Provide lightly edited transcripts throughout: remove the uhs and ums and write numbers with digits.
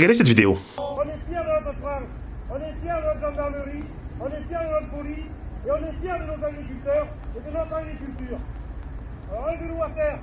Regardez cette vidéo. On est fiers de notre France, on est fiers de notre gendarmerie, on est fiers de notre police, et on est fiers de nos agriculteurs et de notre agriculture. Alors, un genou à terre.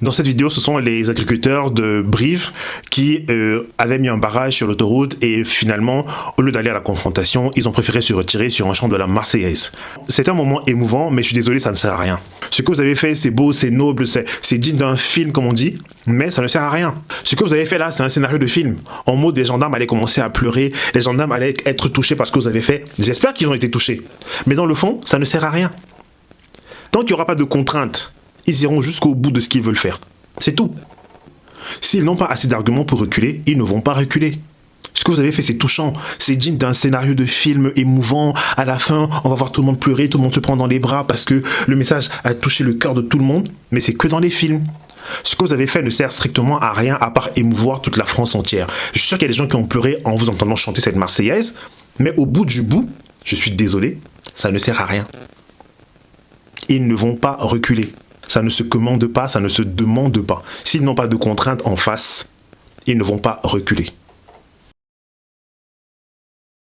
Dans cette vidéo, ce sont les agriculteurs de Brive qui avaient mis un barrage sur l'autoroute et finalement, au lieu d'aller à la confrontation, ils ont préféré se retirer sur un chant de la Marseillaise. C'est un moment émouvant, mais je suis désolé, ça ne sert à rien. Ce que vous avez fait, c'est beau, c'est noble, c'est digne d'un film, comme on dit, mais ça ne sert à rien. Ce que vous avez fait là, c'est un scénario de film. En mode, les gendarmes allaient commencer à pleurer, les gendarmes allaient être touchés par ce que vous avez fait. J'espère qu'ils ont été touchés. Mais dans le fond, ça ne sert à rien. Tant qu'il n'y aura pas de contraintes, ils iront jusqu'au bout de ce qu'ils veulent faire. C'est tout. S'ils n'ont pas assez d'arguments pour reculer, ils ne vont pas reculer. Ce que vous avez fait, c'est touchant. C'est digne d'un scénario de film émouvant. À la fin, on va voir tout le monde pleurer, tout le monde se prend dans les bras parce que le message a touché le cœur de tout le monde. Mais c'est que dans les films. Ce que vous avez fait ne sert strictement à rien à part émouvoir toute la France entière. Je suis sûr qu'il y a des gens qui ont pleuré en vous entendant chanter cette Marseillaise. Mais au bout du bout, je suis désolé, ça ne sert à rien. Ils ne vont pas reculer. Ça ne se commande pas, ça ne se demande pas. S'ils n'ont pas de contraintes en face, ils ne vont pas reculer.